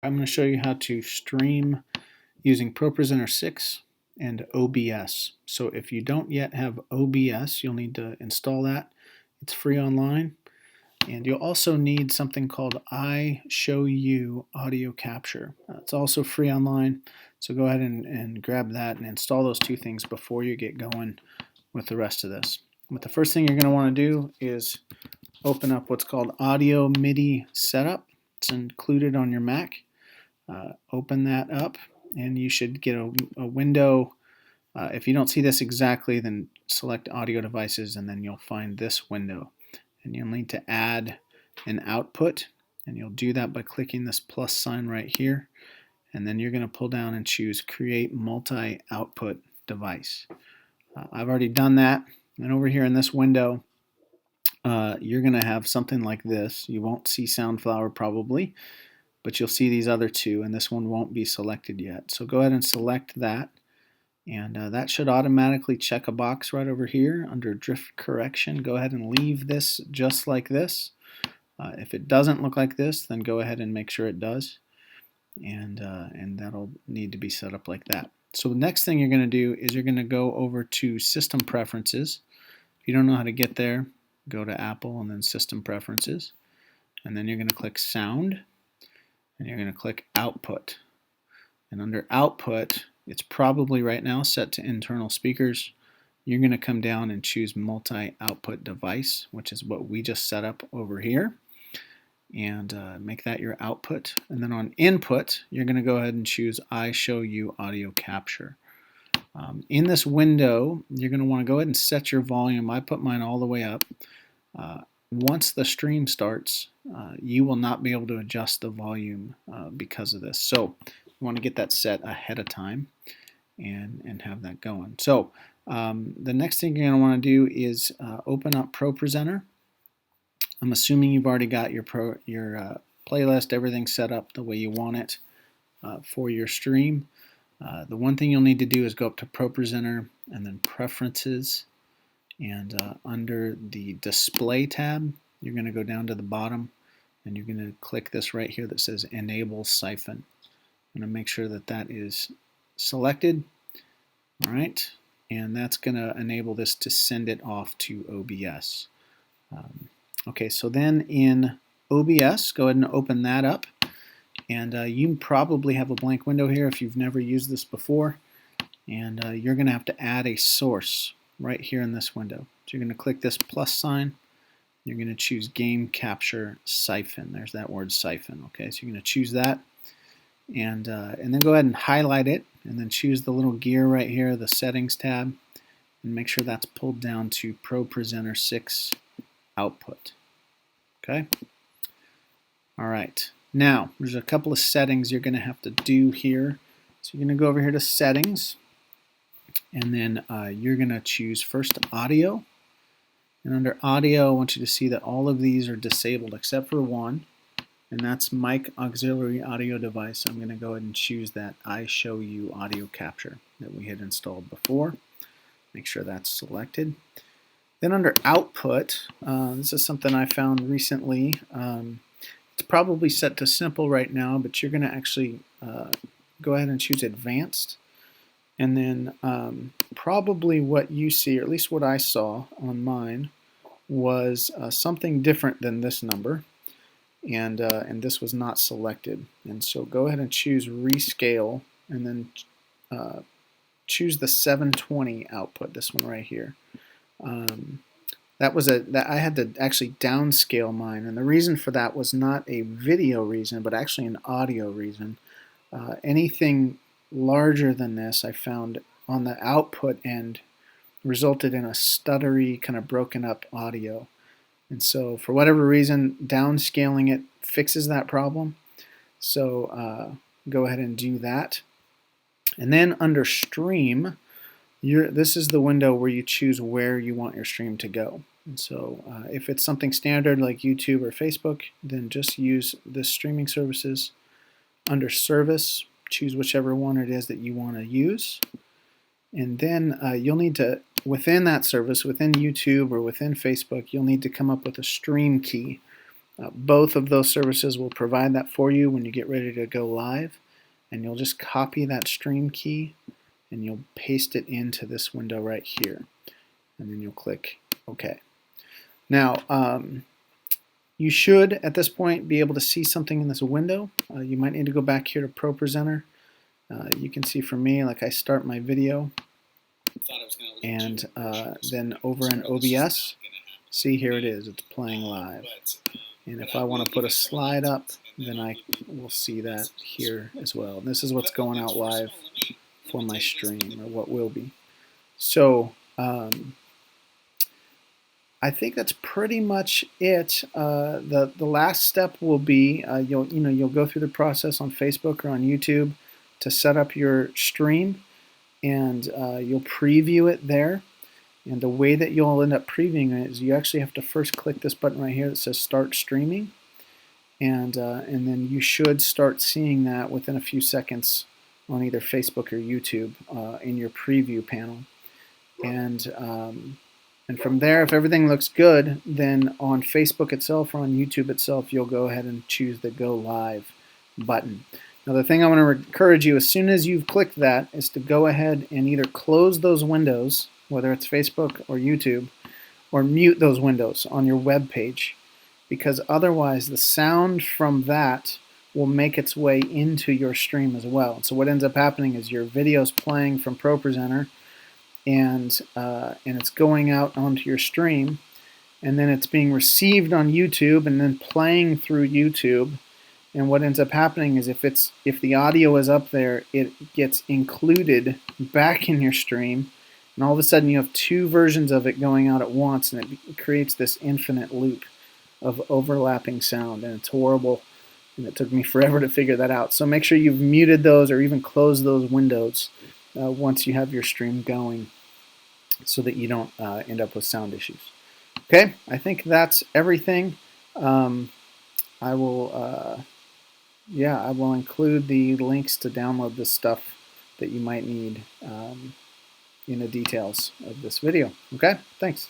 I'm going to show you how to stream using Propresenter 6 and OBS. So if you don't yet have OBS, you'll need to install that. It's free online. And you'll also need something called I Show You Audio Capture. It's also free online. So go ahead and grab that and install those two things before you get going with the rest of this. But the first thing you're going to want to do is open up what's called Audio MIDI Setup. It's included on your Mac. Open that up and you should get a window. If you don't see this exactly, then select Audio Devices and then you'll find this window. And you'll need to add an output, and you'll do that by clicking this plus sign right here. And then you're going to pull down and choose Create Multi-Output Device. I've already done that, and over here in this window, you're going to have something like this. You won't see Soundflower probably, but you'll see these other two, and this one won't be selected yet. So go ahead and select that. And that should automatically check a box right over here under drift correction. Go ahead and leave this just like this. If it doesn't look like this, then go ahead and make sure it does. And that'll need to be set up like that. So the next thing you're going to do is you're going to go over to System Preferences. If you don't know how to get there, go to Apple and then System Preferences. And then you're going to click Sound. And you're going to click Output. And under Output, it's probably right now set to internal speakers. You're going to come down and choose multi-output device, which is what we just set up over here, and make that your output. And then on input, you're going to go ahead and choose I Show You Audio Capture. In this window, you're going to want to go ahead and set your volume. I put mine all the way up. Once the stream starts, you will not be able to adjust the volume because of this. So you want to get that set ahead of time and have that going. So the next thing you're going to want to do is open up Propresenter. I'm assuming you've already got your playlist, everything set up the way you want it for your stream. The one thing you'll need to do is go up to Propresenter and then Preferences, and under the Display tab, you're going to go down to the bottom and you're going to click this right here that says Enable Siphon. I'm going to make sure that that is selected. All right, and that's going to enable this to send it off to OBS. Okay, so then in OBS, go ahead and open that up. And you probably have a blank window here if you've never used this before. And you're going to have to add a source right here in this window. So you're going to click this plus sign. You're going to choose Game Capture Siphon. There's that word siphon. Okay, so you're going to choose that. And then go ahead and highlight it, and then choose the little gear right here, the Settings tab, and make sure that's pulled down to Propresenter 6 Output. Okay? All right. Now, there's a couple of settings you're going to have to do here. So you're going to go over here to Settings, and then you're going to choose first Audio. And under Audio, I want you to see that all of these are disabled except for one. And that's Mic Auxiliary Audio Device. I'm going to go ahead and choose that I Show You Audio Capture that we had installed before. Make sure that's selected. Then under Output, this is something I found recently. It's probably set to simple right now, but you're going to actually go ahead and choose Advanced. And then probably what you see, or at least what I saw on mine, was something different than this number. And this was not selected. And so go ahead and choose Rescale, and then choose the 720 output, this one right here. That I had to actually downscale mine, and the reason for that was not a video reason, but actually an audio reason. Anything larger than this, I found on the output end, resulted in a stuttery, kind of broken up audio. And so for whatever reason, downscaling it fixes that problem. So go ahead and do that. And then under Stream, this is the window where you choose where you want your stream to go. And so if it's something standard like YouTube or Facebook, then just use the streaming services. Under Service, choose whichever one it is that you want to use. And then you'll need to, within that service, within YouTube or within Facebook, you'll need to come up with a stream key. Both of those services will provide that for you when you get ready to go live, and you'll just copy that stream key and you'll paste it into this window right here, and then you'll click OK. Now, you should, at this point, be able to see something in this window. You might need to go back here to Propresenter. You can see for me, like I start my video, and then over in OBS, see here it is, it's playing live. And if I want to put a slide up, then I will see that here as well. This is what's going out live for my stream, or what will be. So I think that's pretty much it. The last step will be you'll go through the process on Facebook or on YouTube to set up your stream, and you'll preview it there. And the way that you'll end up previewing it is you actually have to first click this button right here that says Start Streaming, and then you should start seeing that within a few seconds on either Facebook or YouTube in your preview panel. And from there, if everything looks good, then on Facebook itself or on YouTube itself, you'll go ahead and choose the Go Live button. Now, the thing I want to encourage you, as soon as you've clicked that, is to go ahead and either close those windows, whether it's Facebook or YouTube, or mute those windows on your web page, because otherwise the sound from that will make its way into your stream as well. So what ends up happening is your video's playing from Propresenter, and it's going out onto your stream, and then it's being received on YouTube and then playing through YouTube. And what ends up happening is if the audio is up there, it gets included back in your stream, and all of a sudden you have two versions of it going out at once, and it creates this infinite loop of overlapping sound, and it's horrible, and it took me forever to figure that out. So make sure you've muted those or even closed those windows once you have your stream going, so that you don't end up with sound issues. Okay, I think that's everything. I will include the links to download this stuff that you might need in the details of this video. Okay, thanks.